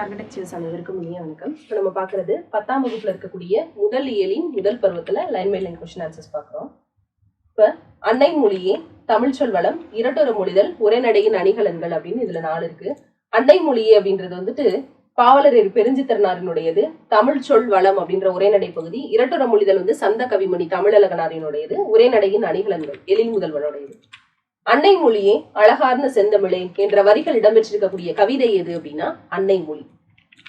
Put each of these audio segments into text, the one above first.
Target achievers அனைவருக்கும் இனிய வணக்கம். இப்போ நம்ம பார்க்கறது 10ஆம் வகுப்புல இருக்கக்கூடிய முதல் இயலின் முதல் பருவத்துல line by line question answers பார்க்குறோம். இப்போ அன்னை மொழியே, தமிழ் சொல் வளம், இரட்டொரு மொழிதல், உரைநடையின் அணிகலன்கள் அப்படின்னு இதுல 4 இருக்கு. அன்னை மொழியே அப்படின்றது வந்துட்டு பாவலர் பெருஞ்சித்திரனாரினுடையது. தமிழ் சொல் வளம் அப்படின்ற உரைநடை பகுதி. இரட்டொரு மொழிதல் வந்து சந்த கவிமணி தமிழழகனாரினுடையது. உரைநடையின் அணிகலன்கள் எழில் முதல்வனுடையது. அன்னை மொழியே அழகார்ந்த செந்தமிழே என்ற வரிகள் இடம்பெற்றிருக்கக்கூடிய கவிதை எது அப்படின்னா அன்னை மொழி.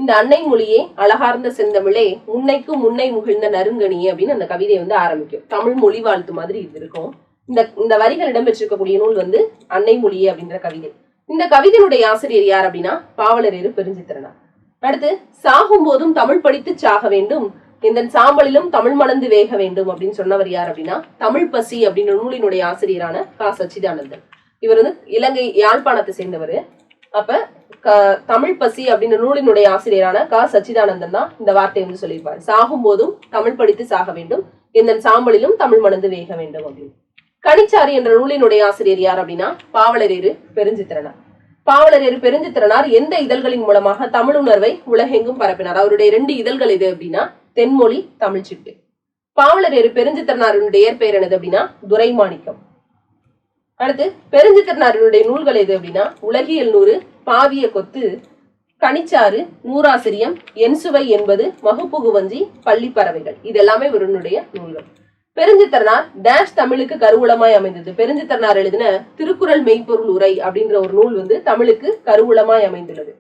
இந்த அன்னை மொழியே அழகார்ந்த செந்தமிழே முன்னைக்கும் முன்னை முகிழ்ந்த நறுங்கணியே அப்படின்னு அந்த கவிதை வந்து ஆரம்பிக்கும். தமிழ் மொழி வாழ்த்து மாதிரி இது இருக்கும். இந்த வரிகள் இடம்பெற்றிருக்கக்கூடிய நூல் வந்து அன்னை மொழியே அப்படின்ற கவிதை. இந்த கவிதையினுடைய ஆசிரியர் யார் அப்படின்னா பாவலர் பெருஞ்சித்திரனார். அடுத்து, சாகும் போதும் தமிழ் படித்து சாக வேண்டும், இந்த சாம்பலிலும் தமிழ் மணந்து வேக வேண்டும் அப்படின்னு சொன்னவர் யார் அப்படின்னா தமிழ் பசி அப்படின்ற நூலினுடைய ஆசிரியரான கா சச்சிதானந்தன். இவர் வந்து இலங்கை யாழ்ப்பாணத்தை சேர்ந்தவர். அப்ப தமிழ் பசி அப்படின்ற நூலினுடைய ஆசிரியரான கா சச்சிதானந்தன் தான் இந்த வார்த்தையை வந்து சொல்லியிருப்பாரு. சாகும் போதும் தமிழ் படித்து சாக வேண்டும், இந்த சாம்பலிலும் தமிழ் மணந்து வேக வேண்டும் அப்படின்னு. கனிச்சாறு என்ற நூலினுடைய ஆசிரியர் யார் அப்படின்னா பாவலர் பெருஞ்சித்திரனார். பாவலர் பெருஞ்சித்திரனார் எந்த இதழ்களின் மூலமாக தமிழ் உணர்வை உலகெங்கும் பரப்பினார்? அவருடைய 2 இதழ்கள் எது அப்படின்னா தென்மொழி, தமிழ் சிட்டு. பாவலர் பெருஞ்சித்திரனாருடைய இயற்பெயர் என்னது அப்படின்னா துரைமாணிக்கம். அடுத்து, பெருஞ்சித்திரனாருடைய நூல்கள் எது அப்படின்னா உலகியல் 100, பாவிய கொத்து, கனிச்சாறு, நூறாசிரியம், என் சுவை என்பது, மகுப்புகு வஞ்சி, பள்ளி பறவைகள். இது எல்லாமே இவருடைய நூல்கள். பெருஞ்சித்திரனார் டேஷ் தமிழுக்கு கருவூலமாய் அமைந்தது. பெருஞ்சித்திரனார் எழுதின திருக்குறள் மெய்ப்பொருள் உரை அப்படின்ற ஒரு நூல் வந்து தமிழுக்கு கருவூலமாய் அமைந்துள்ளது.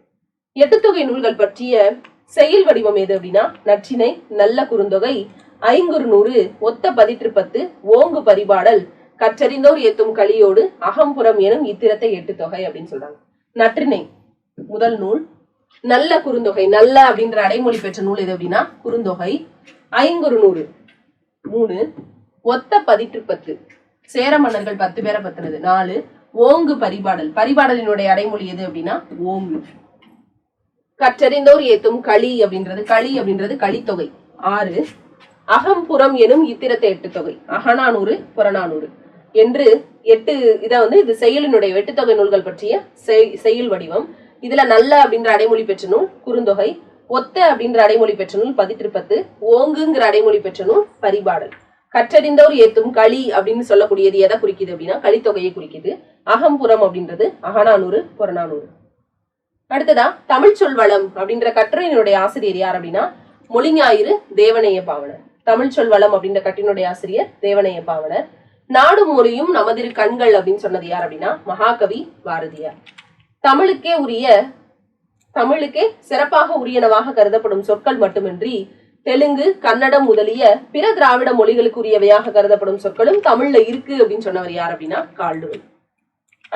8 தொகை நூல்கள் பற்றிய செயல் வடிவம் எது அப்படின்னா நற்றினை, நல்ல குறுந்தொகை, ஐங்குறுநூறு, ஒத்த 10 ஓங்கு பரிபாடல், கற்றறிந்தோர் ஏத்தும் களியோடு, அகம்புறம் எனும் இத்திரத்தை 8 தொகை அப்படின்னு சொல்றாங்க. நற்றினை முதல் நூல், நல்ல குறுந்தொகை, நல்ல அப்படின்ற அடைமொழி பெற்ற நூல் எது அப்படின்னா குறுந்தொகை, ஐங்குறுநூறு 3, ஒத்த 10 சேர மன்னர்கள் 10 பேரை பத்தினது 4, ஓங்கு பரிபாடல், பரிபாடலினுடைய அடைமொழி எது அப்படின்னா ஓங்கு, கற்றறிந்தோர் ஏத்தும் களி அப்படின்றது களித்தொகை 6, அகம்புறம் எனும் இத்திரத்தை 8 தொகை, அகநானூறு, புறநானூறு என்று 8 இதை வந்து இது செயலினுடைய 8 தொகை நூல்கள் பற்றிய செயல் வடிவம். இதுல நல்ல அப்படின்ற அடைமொழி பெற்ற நூல் குறுந்தொகை, ஒத்த அப்படின்ற அடைமொழி பெற்ற நூல் 10, ஓங்குங்கிற அடைமொழி பெற்ற நூல் பரிபாடல். கற்றறிந்தோர் ஏத்தும் களி அப்படின்னு சொல்லக்கூடியது எதை குறிக்குது அப்படின்னா களித்தொகையை குறிக்குது. அகம்புறம் அப்படின்றது அகநானூறு, புறநானூறு. அடுத்ததா, தமிழ் சொல் வளம் அப்படின்ற கட்டுரையினுடைய ஆசிரியர் யார் அப்படின்னா மொழிஞாயிறு தேவனைய பாவனர். தமிழ் சொல் வளம் அப்படின்ற கட்டுரையினுடைய ஆசிரியர் தேவனைய பாவனர். நாடும் மொழியும் நமதிரு கண்கள் அப்படின்னு சொன்னது யார் அப்படின்னா மகாகவி பாரதியார். தமிழுக்கே சிறப்பாக உரியனவாக கருதப்படும் சொற்கள் மட்டுமின்றி தெலுங்கு, கன்னடம் முதலிய பிற திராவிட மொழிகளுக்கு உரியவையாக கருதப்படும் சொற்களும் தமிழ்ல இருக்கு அப்படின்னு சொன்னவர் யார் அப்படின்னா கால்டுவெல்.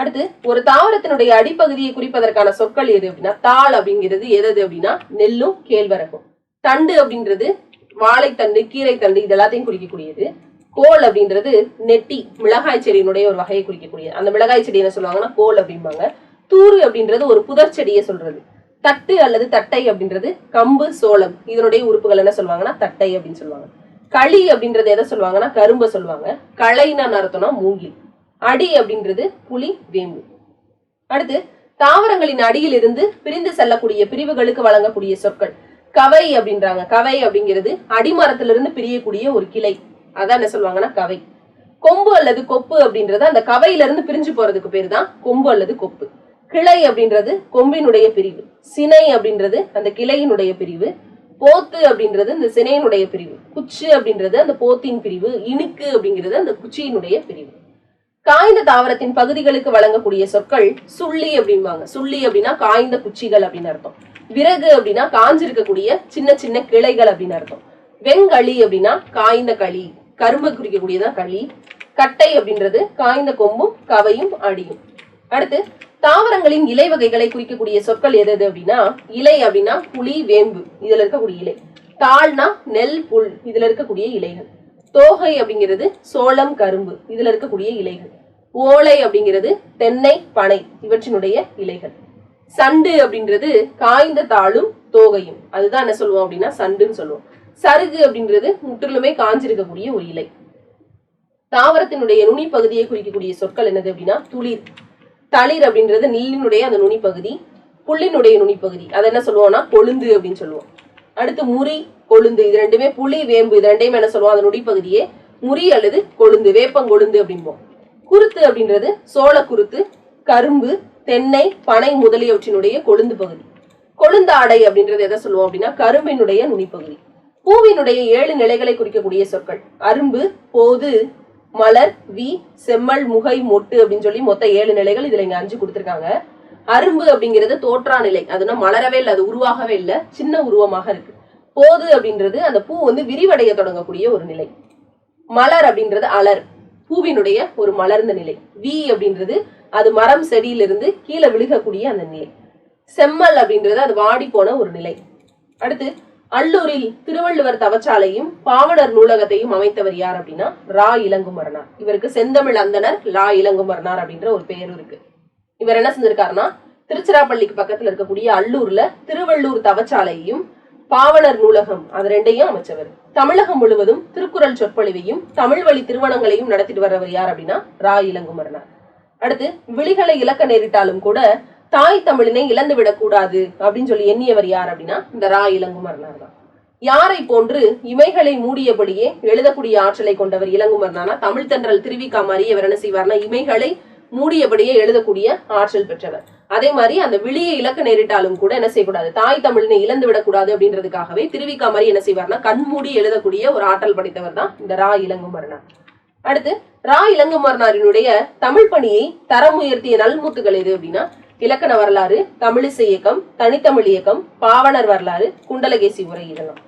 அடுத்து, ஒரு தாவரத்தினுடைய அடிப்பகுதியை குறிப்பதற்கான சொற்கள் எது அப்படின்னா தாள் அப்படிங்கிறது எது அப்படின்னா நெல்லும் கேழ்வரகும். தண்டு அப்படின்றது வாழைத்தண்டு, கீரைத்தண்டு இது எல்லாத்தையும் குறிக்கக்கூடியது. கோல் அப்படின்றது நெட்டி, மிளகாய் செடியினுடைய ஒரு வகையை குறிக்கக்கூடியது. அந்த மிளகாய் செடி என்ன சொல்லுவாங்கன்னா கோல் அப்படிம்பாங்க. தூறு அப்படின்றது ஒரு புதர் செடியை சொல்றது. தட்டு அல்லது தட்டை அப்படின்றது கம்பு, சோளம் இதனுடைய உறுப்புகள் என்ன சொல்லுவாங்கன்னா தட்டை அப்படின்னு சொல்லுவாங்க. களி அப்படின்றது எதை சொல்லுவாங்கன்னா கரும்பை சொல்லுவாங்க. களைன்னு அர்த்தம்னா மூங்கில். அடி அப்படின்றது புலி, வேம்பு. அடுத்து, தாவரங்களின் அடியில் இருந்து பிரிந்து செல்லக்கூடிய பிரிவுகளுக்கு வழங்கக்கூடிய சொற்கள் கவை அப்படின்றாங்க. கவை அப்படிங்கிறது அடிமரத்திலிருந்து பிரியக்கூடிய ஒரு கிளை, அதான் என்ன சொல்லுவாங்கன்னா கவை. கொம்பு அல்லது கொப்பு அப்படின்றது அந்த கவையில இருந்து பிரிஞ்சு போறதுக்கு பேரு தான் கொம்பு அல்லது கொப்பு. கிளை அப்படின்றது கொம்பினுடைய பிரிவு. சினை அப்படின்றது அந்த கிளையினுடைய பிரிவு. போத்து அப்படின்றது இந்த சினையினுடைய பிரிவு. குச்சு அப்படின்றது அந்த போத்தின் பிரிவு. இணுக்கு அப்படிங்கிறது அந்த குச்சியினுடைய பிரிவு. காய்ந்த தாவரத்தின் பகுதிகளுக்கு வழங்கக்கூடிய சொற்கள் சுள்ளி அப்படிம்பாங்க. சுள்ளி அப்படின்னா காய்ந்த குச்சிகள் அப்படின்னு அர்த்தம். விறகு அப்படின்னா காஞ்சிருக்கக்கூடிய சின்ன சின்ன கிளைகள் அப்படின்னு அர்த்தம். வெங்களி அப்படின்னா காய்ந்த களி, கரும்பு குறிக்கக்கூடியதான் களி. கட்டை அப்படின்றது காய்ந்த கொம்பும் கவையும் அடியும். அடுத்து, தாவரங்களின் இலை வகைகளை குறிக்கக்கூடிய சொற்கள் எது அப்படின்னா இலை அப்படின்னா புலி, வேம்பு இதுல இருக்கக்கூடிய இலை. தாள்னா நெல், புல் இதுல இருக்கக்கூடிய இலைகள். தோகை அப்படிங்கிறது சோளம், கரும்பு இதுல இருக்கக்கூடிய இலைகள். ஓலை அப்படிங்கிறது தென்னை, பனை இவற்றினுடைய இலைகள். சண்டு அப்படின்றது காய்ந்த தாளும் தோகையும், அதுதான் என்ன சொல்லுவோம் அப்படின்னா சண்டுன்னு சொல்லுவோம். சருகு அப்படின்றது முற்றிலுமே காஞ்சிருக்கக்கூடிய ஒரு இலை. தாவரத்தினுடைய நுனி பகுதியை குறிக்கக்கூடிய சொற்கள் என்னது அப்படின்னா துளிர். தளிர் அப்படின்றது நெல்லினுடைய அந்த நுனி பகுதி. புள்ளினுடைய நுனிப்பகுதி அதை என்ன சொல்லுவோம்னா கொழுந்து அப்படின்னு சொல்லுவோம். அடுத்து முறி, கொழுந்து, இது ரெண்டுமே புளி, வேம்பு, இது ரெண்டையும் என்ன சொல்லுவோம், அந்த நுனிப்பகுதியே முறி அல்லது கொழுந்து, வேப்பங்கொழுந்து அப்படிம்போம். குருத்து அப்படின்றது சோள குருத்து, கரும்பு, தென்னை, பனை முதலியவற்றினுடைய கொழுந்து பகுதி. கொழுந்தாடை அப்படின்றது எதை சொல்லுவோம் அப்படின்னா கரும்பினுடைய நுனிப்பகுதி. பூவினுடைய 7 நிலைகளை குறிக்கக்கூடிய சொற்கள் அரும்பு, போது, மலர், வி, செம்மல், முகை, மொட்டு அப்படின்னு சொல்லி மொத்தம் 7 நிலைகள். இதுல இங்க 5 கொடுத்திருக்காங்க. அரும்பு அப்படிங்கிறது தோற்றா நிலை, அதுனா மலரவே இல்லை, அது உருவாகவே இல்லை, சின்ன உருவமாக இருக்கு. போது அப்படின்றது அந்த பூ வந்து விரிவடைய தொடங்கக்கூடிய ஒரு நிலை. மலர் அப்படின்றது அலர், பூவினுடைய ஒரு மலர்ந்த நிலை. வி அப்படின்றது அது மரம் செடியிலிருந்து கீழே விழுகக்கூடிய அந்த நிலை. செம்மல் அப்படின்றது அது வாடி போன ஒரு நிலை. அடுத்து அல்லூரில் திருவள்ளுவர் தவச்சாலையும் பாவணர் நூலகத்தையும் அமைத்தவர் யார் அப்படின்னா ரா இளங்குமரனார். இவருக்கு செந்தமிழ் அந்தனர் லா இளங்குமரனார் அப்படின்ற ஒரு பெயரும் இருக்கு. இவர் என்ன செஞ்சிருக்காருன்னா திருச்சிராப்பள்ளிக்கு பக்கத்துல இருக்கக்கூடிய அல்லூர்ல திருவள்ளூர் தவச்சாலையையும் பாவணர் நூலகம் அது ரெண்டையும் அமைச்சவர். தமிழகம் முழுவதும் திருக்குறள் சொற்பொழிவையும் தமிழ் வழி திருமணங்களையும் நடத்திட்டு வர்றவர் யார் அப்படின்னா ரா இளங்குமரனார். அடுத்து விழிகளை இழக்க நேரிட்டாலும் கூட தாய் தமிழினை இழந்து விடக்கூடாது அப்படின்னு சொல்லி எண்ணியவர் யார் அப்படின்னா இந்த ரா இளங்குமரனார் தான். யாரை போன்று இமைகளை மூடியபடியே எழுதக்கூடிய ஆற்றலை கொண்டவர் இளங்குமரனானா தமிழ் தென்றல் திருவிக்கா மாதிரி இவர் என்ன செய்வார்னா இமைகளை மூடியபடியே எழுதக்கூடிய ஆற்றல் பெற்றவர். அதே மாதிரி அந்த விழியை இழக்க நேரிட்டாலும் கூட என்ன செய்யக்கூடாது, தாய் தமிழினை இழந்து விடக்கூடாது அப்படின்றதுக்காகவே திருவிக்கா மாதிரி என்ன செய்வார்னா கண்மூடி எழுதக்கூடிய ஒரு ஆற்றல் படைத்தவர் தான் இந்த ரா இளங்குமரனார். அடுத்து ரா இளங்குமரனாரினுடைய தமிழ் பணியை தரம் உயர்த்திய நல்முத்துகள் எது அப்படின்னா இலக்கண வரலாறு, தமிழிசை இயக்கம், தனித்தமிழ் இயக்கம், பாவணர் வரலாறு, குண்டலகேசி உரை இதெல்லாம்.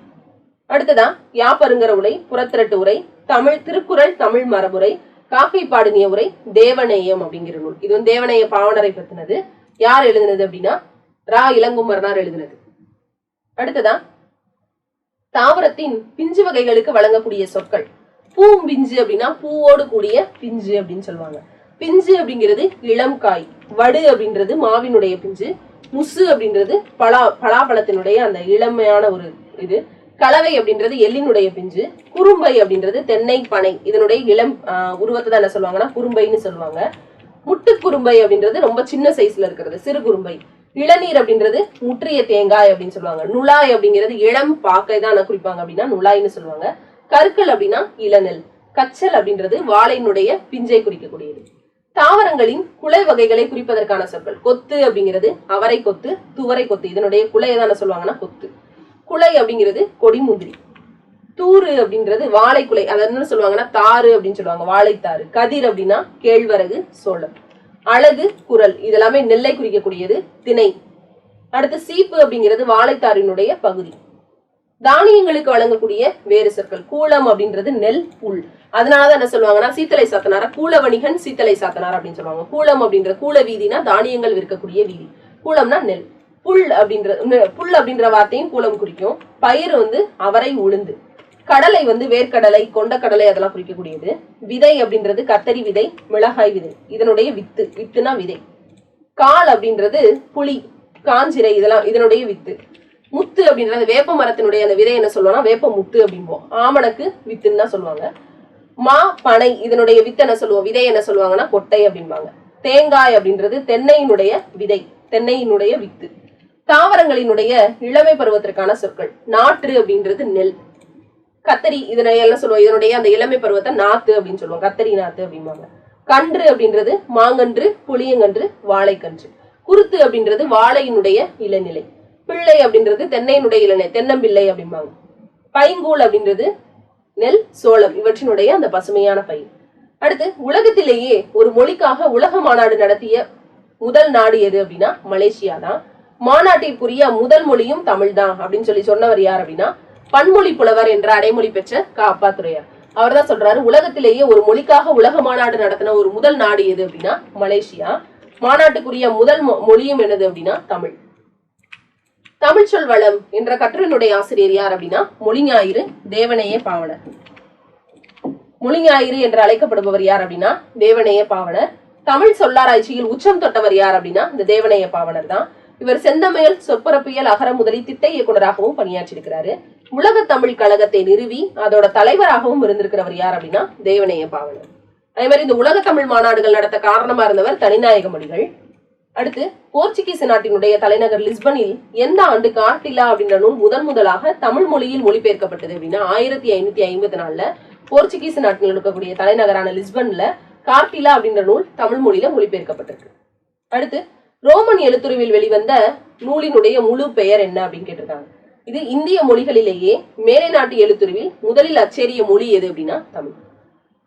அடுத்ததான் யாப்பருங்கர உரை, புறத்திரட்டு உரை, தமிழ் திருக்குறள் தமிழ் மரபுரை, காக்கை பாடினிய உரை, தேவநேயம் அப்படிங்கிற நூல். இது வந்து தேவநேய பாவனரை பத்தினது. யார் எழுதினது அப்படின்னா ரா இளங்குமரனார் எழுதினது. அடுத்ததான் தாவரத்தின் பிஞ்சு வகைகளுக்கு வழங்கக்கூடிய சொற்கள். பூம்பிஞ்சு அப்படின்னா பூவோடு கூடிய பிஞ்சு அப்படின்னு சொல்லுவாங்க. பிஞ்சு அப்படிங்கிறது இளம் காய். வடு அப்படின்றது மாவினுடைய பிஞ்சு. முசு அப்படின்றது பலாப்பழத்தினுடைய அந்த இளமையான ஒரு இது. கலவை அப்படின்றது எள்ளினுடைய பிஞ்சு. குறும்பை அப்படின்றது தென்னை, பனை இதனுடைய இளம் உருவத்தை தான் என்ன சொல்லுவாங்கன்னா குறும்பைன்னு சொல்லுவாங்க. முட்டு குறும்பை அப்படின்றது ரொம்ப சின்ன சைஸ்ல இருக்கிறது, சிறு குறும்பை. இளநீர் அப்படின்றது முற்றிய தேங்காய் அப்படின்னு சொல்லுவாங்க. நுழாய் அப்படிங்கிறது இளம் பாக்கை தான் குறிப்பாங்க அப்படின்னா நுழாய்ன்னு சொல்லுவாங்க. கற்கள் அப்படின்னா இளநெல். கச்சல் அப்படின்றது வாழையினுடைய பிஞ்சை குறிக்கக்கூடியது. தாவரங்களின் குலை வகைகளை குறிப்பதற்கான சொற்கள். கொத்து அப்படிங்கிறது அவரை கொத்து, துவரை கொத்து இதனுடைய குலையை தான் சொல்லுவாங்கன்னா கொத்து. குலை அப்படிங்கிறது கொடிமுந்திரி. தூறு அப்படின்றது வாழை குலை, அதை என்ன சொல்லுவாங்கன்னா தாறு அப்படின்னு சொல்லுவாங்க, வாழைத்தாறு. கதிர் அப்படின்னா கேழ்வரகு, சோளம். அழகு, குரல் இதெல்லாமே நெல்லை குறிக்கக்கூடியது, திணை. அடுத்து சீப்பு அப்படிங்கிறது வாழைத்தாரினுடைய பகுதி. தானியங்களுக்கு வழங்கக்கூடிய வேறு சொற்கள். கூலம் அப்படின்றது நெல், புல். அதனாலதான் என்ன சொல்லுவாங்கன்னா சீத்தலை சாத்தனாரா கூல வணிகன் சீத்தலை சாத்தனார் அப்படின்னு சொல்லுவாங்க. கூலம் அப்படின்ற கூல வீதினா தானியங்கள் விற்கக்கூடிய வீதி. கூலம்னா நெல். புல் அப்படின்ற வார்த்தையும் கூலம் குறிக்கும். பயிர் வந்து அவரை, உளுந்து. கடலை வந்து வேர்க்கடலை, கொண்டக்கடலை அதெல்லாம் குறிக்கக்கூடியது. விதை அப்படின்றது கத்தரி விதை, மிளகாய் விதை இதனுடைய வித்து. வித்துனா விதை. கால் அப்படின்றது புளி, காஞ்சிரை இதெல்லாம் இதனுடைய வித்து. முத்து அப்படின்றது வேப்ப மரத்தினுடைய அந்த விதை என்ன சொல்லுவாங்கன்னா வேப்ப முத்து அப்படிம்போம். ஆமணக்கு வித்துன்னு தான் சொல்லுவாங்க. மா, பனை இதனுடைய வித்து என்ன சொல்லுவோம், விதை என்ன சொல்லுவாங்கன்னா கொட்டை அப்படிம்பாங்க. தேங்காய் அப்படின்றது தென்னையினுடைய விதை, தென்னையினுடைய வித்து. தாவரங்களினுடைய இளமை பருவத்திற்கான சொற்கள். நாற்று அப்படின்றது நெல். கத்தரி இதனை எல்லாம் சொல்லுவோம், இதனுடைய அந்த இளமை பருவத்தை நாத்து அப்படின்னு சொல்லுவோம், கத்தரி நாத்து அப்படிம்பாங்க. கன்று அப்படின்றது மாங்கன்று, புளியங்கன்று, வாழைக்கன்று. குருத்து அப்படின்றது வாழையினுடைய இளநிலை. பிள்ளை அப்படின்றது தென்னையினுடைய இளநிலை, தென்னம்பிள்ளை அப்படிம்பாங்க. பைங்கூழ் அப்படின்றது நெல், சோளம் இவற்றினுடைய அந்த பசுமையான பயிர். அடுத்து உலகத்திலேயே ஒரு மொழிக்காக உலக மாநாடு நடத்திய முதல் நாடு எது அப்படின்னா மலேசியா தான். மாநாட்டிற்குரிய முதல் மொழியும் தமிழ் தான் அப்படின்னு சொல்லி சொன்னவர் யார் அப்படின்னா பன்மொழி புலவர் என்ற அடைமொழி பெற்ற காப்பாத்துறையார். அவர் தான் சொல்றாரு உலகத்திலேயே ஒரு மொழிக்காக உலக மாநாடு நடத்தின ஒரு முதல் நாடு எது அப்படின்னா மலேசியா. மாநாட்டுக்குரிய முதல் மொழியும் என்னது அப்படின்னா தமிழ். தமிழ் சொல் வளம் என்ற கட்டுரையினுடைய ஆசிரியர் யார் அப்படின்னா மொழிஞாயிறு தேவநேய பாவனர். மொழிஞாயிறு என்று அழைக்கப்படுபவர் யார் அப்படின்னா தேவநேய பாவனர். தமிழ் சொல்லாராய்ச்சியில் உச்சம் தொட்டவர் யார் அப்படின்னா இந்த தேவநேய பாவனர் தான். இவர் செந்தமிழ், சொற்பரப்பியல், அகர முதலி திட்ட இயக்குநராகவும் பணியாற்றிருக்கிறாரு. உலக தமிழ் கழகத்தை நிறுவி அதோட தலைவராகவும் இருந்திருக்கிறவர் யார் அப்படின்னா தேவநேய பாவனர். அதே மாதிரி இந்த உலக தமிழ் மாநாடுகள் நடத்த காரணமா இருந்தவர் தனிநாயக மொழிகள். அடுத்து போர்ச்சுகீஸ் நாட்டினுடைய தலைநகர் லிஸ்பனில் எந்த ஆண்டு கார்டிலா அப்படின்ற நூல் முதலாக தமிழ் மொழியில் மொழிபெயர்க்கப்பட்டது அப்படின்னா 1554 போர்ச்சுகீஸ் நாட்டில் இருக்கக்கூடிய தலைநகரான லிஸ்பன்ல கார்டிலா அப்படின்ற நூல் தமிழ் மொழியில மொழிபெயர்க்கப்பட்டிருக்கு. அடுத்து ரோமன் எழுத்துருவில் வெளிவந்த நூலினுடைய முழு பெயர் என்ன அப்படின்னு கேட்டிருக்காங்க. இது இந்திய மொழிகளிலேயே மேலை நாட்டு எழுத்துருவில் முதலில் அச்சேரிய மொழி எது அப்படின்னா தமிழ்.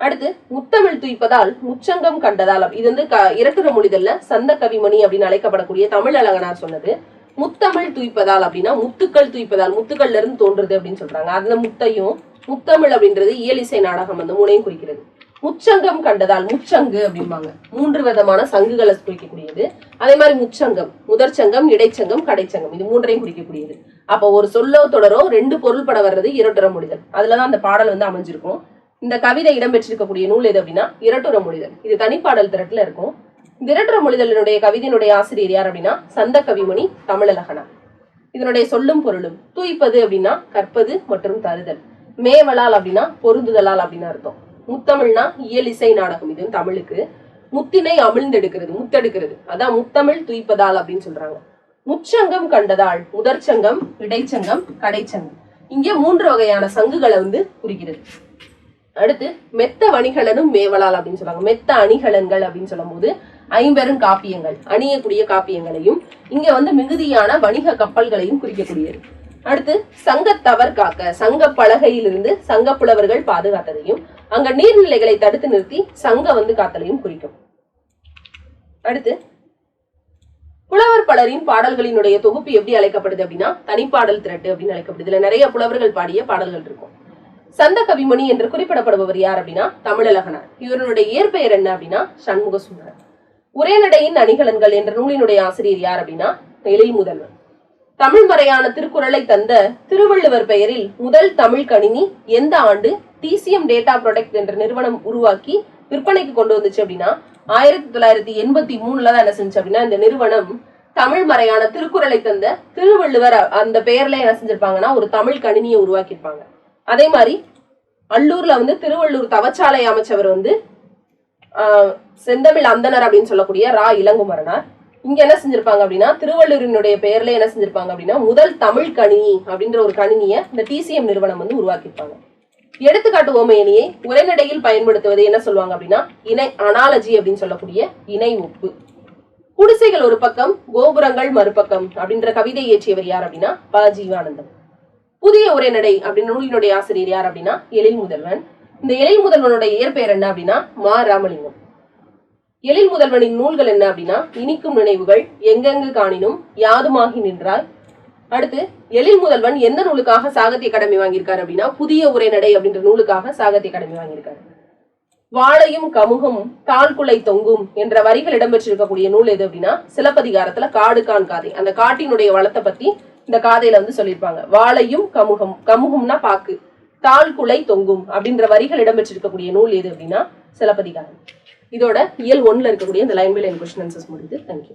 அடுத்து முத்தமிழ் துய்ப்பதால் முச்சங்கம் கண்டதால், இது வந்து இரட்டுற மொழிதல்ல சந்த கவிமணி அப்படின்னு அழைக்கப்படக்கூடிய தமிழ் அழகனார் சொன்னது. முத்தமிழ் துய்ப்பதால் அப்படின்னா முத்துக்கள் துய்ப்பதால், முத்துக்கள்ல இருந்து தோன்றுது அப்படின்னு சொல்றாங்க. அந்த முத்தையும் முத்தமிழ் அப்படின்றது இயலிசை நாடகம் அந்த மூணையும் குறிக்கிறது. முச்சங்கம் கண்டதால், முச்சங்கு அப்படிம்பாங்க, 3 விதமான சங்குகளை குறிக்கக்கூடியது. அதே மாதிரி முச்சங்கம், முதற்சங்கம், இடைச்சங்கம், கடைச்சங்கம், இது 3ஐயும் குறிக்கக்கூடியது. அப்போ ஒரு சொல்லோ தொடரோ 2 பொருள்பட வர்றது இரட்டுற மொழிதல். அதுலதான் அந்த பாடல் வந்து அமைஞ்சிருக்கும். இந்த கவிதை இடம்பெற்றிருக்கக்கூடிய நூல் எது அப்படின்னா இரட்டுற மொழிதல். இது தனிப்பாடல் திரட்டுல இருக்கும். இந்த இரட்டுற மொழிதலினுடைய கவிதையினுடைய ஆசிரியர் யார் அப்படின்னா சந்த கவிமணி தமிழழகனார். இதனுடைய சொல்லும் பொருளும் துய்ப்பது அப்படின்னா கற்பது மற்றும் தருதல், மேவலால் அப்படின்னா பொருந்துதலால் அப்படின்னு அர்த்தம். முத்தமிழ்னா இயலிசை நாடகம், இது தமிழுக்கு. முத்தினை அமிழ்ந்தெடுக்கிறது, முத்தெடுக்கிறது, அதான் முத்தமிழ் துய்ப்பதால் அப்படின்னு சொல்றாங்க. முச்சங்கம் கண்டதால் முதற்சங்கம், இடைச்சங்கம், கடைச்சங்கம், இங்கே 3 வகையான சங்குகளை வந்து குறிக்கிறது. அடுத்து மெத்த வணிகலனும் மேவலால் அப்படின்னு சொல்றாங்க. மெத்த அணிகலன்கள் அப்படின்னு சொல்லும் போது 50 காப்பியங்கள், அணியக்கூடிய காப்பியங்களையும் இங்க வந்து மிகுதியான வணிக கப்பல்களையும் குறிக்கக்கூடியது. அடுத்து சங்கத்தவர் காக்க, சங்க பலகையிலிருந்து சங்க புலவர்கள் பாதுகாத்ததையும் அங்க நீர்நிலைகளை தடுத்து நிறுத்தி சங்க வந்து காத்தலையும் குறிக்கும். அடுத்து புலவர் பலரின் பாடல்களினுடைய தொகுப்பு எப்படி அழைக்கப்படுது அப்படின்னா தனிப்பாடல் திரட்டு அப்படின்னு அழைக்கப்படுது. இதுல நிறைய புலவர்கள் பாடிய பாடல்கள் இருக்கும். சந்த கவிமணி என்று குறிப்பிடப்படுபவர் யார் அப்படின்னா தமிழழகனார். இவருடைய இயற்பெயர் என்ன அப்படின்னா சண்முக சுந்தரர். உரைநடையின் அணிகலன்கள் என்ற நூலினுடைய ஆசிரியர் யார் அப்படின்னா எழில் முதல்வன். தமிழ் மறையான திருக்குறளை தந்த திருவள்ளுவர் பெயரில் முதல் தமிழ் கணினி எந்த ஆண்டு டிசிஎம் டேட்டா ப்ராடக்ட் என்ற நிறுவனம் உருவாக்கி விற்பனைக்கு கொண்டு வந்துச்சு அப்படின்னா 1983 தான் என்ன செஞ்சு அப்படின்னா இந்த நிறுவனம் தமிழ் மறையான திருக்குறளை தந்த திருவள்ளுவர் அந்த பெயர்ல என்ன செஞ்சிருப்பாங்கன்னா ஒரு தமிழ் கணினியை உருவாக்கியிருப்பாங்க. அதே மாதிரி அல்லூர்ல வந்து திருவள்ளூர் தவச்சாலை அமைச்சவர் வந்து செந்தமிழ் அந்தனர் அப்படின்னு சொல்லக்கூடிய ரா இளங்குமரனார். இங்க என்ன செஞ்சிருப்பாங்க அப்படின்னா திருவள்ளூரினுடைய பெயர்ல என்ன செஞ்சிருப்பாங்க அப்படின்னா முதல் தமிழ் கணினி அப்படின்ற ஒரு கணினியை இந்த டிசிஎம் நிறுவனம் வந்து உருவாக்கியிருப்பாங்க. எடுத்துக்காட்டு ஓமையணியை உரைநடையில் பயன்படுத்துவது என்ன சொல்லுவாங்க அப்படின்னா இணை அனாலஜி அப்படின்னு சொல்லக்கூடிய இணை ஒப்பு. குடிசைகள் ஒரு பக்கம், கோபுரங்கள் மறுபக்கம் அப்படின்ற கவிதை இயற்றியவர் யார் அப்படின்னா ப. ஜீவானந்தம். புதிய உரைநடை அப்படின்னு நூலினுடைய ஆசிரியர் யார் அப்படின்னா எழில் முதல்வன். இந்த எழில் முதல்வனுடைய இயற்பெயர் என்ன அப்படின்னா மா. ராமலிங்கம். எழில் முதல்வனின் நூல்கள் என்ன அப்படின்னா இனிக்கும் நினைவுகள், எங்கெங்கு காணினும், யாதுமாகி நின்றாய். அடுத்து எழில் முதல்வன் எந்த நூலுக்காக சாகித்ய அகாடமி வாங்கியிருக்காரு அப்படின்னா புதிய உரைநடை அப்படின்ற நூலுக்காக சாகித்ய அகாடமி வாங்கியிருக்காரு. வாழையும் கமுகும் தாழ்குலை தொங்கும் என்ற வரிகள் இடம்பெற்றிருக்கக்கூடிய நூல் எது அப்படின்னா சிலப்பதிகாரத்துல காடுகான் காதை. அந்த காட்டினுடைய வளத்தை பத்தி இந்த காதையில வந்து சொல்லியிருப்பாங்க. வாழையும் கமுகம், கமுகும்னா பாக்கு, தாழ்குலை தொங்கும் அப்படின்ற வரிகள் இடம்பெற்றிருக்கக்கூடிய நூல் எது அப்படின்னா சிலப்பதிகாரம். இதோட இயல் 1ல இருக்கக்கூடிய இந்த line by line question answers முடியுது. தேங்க்யூ.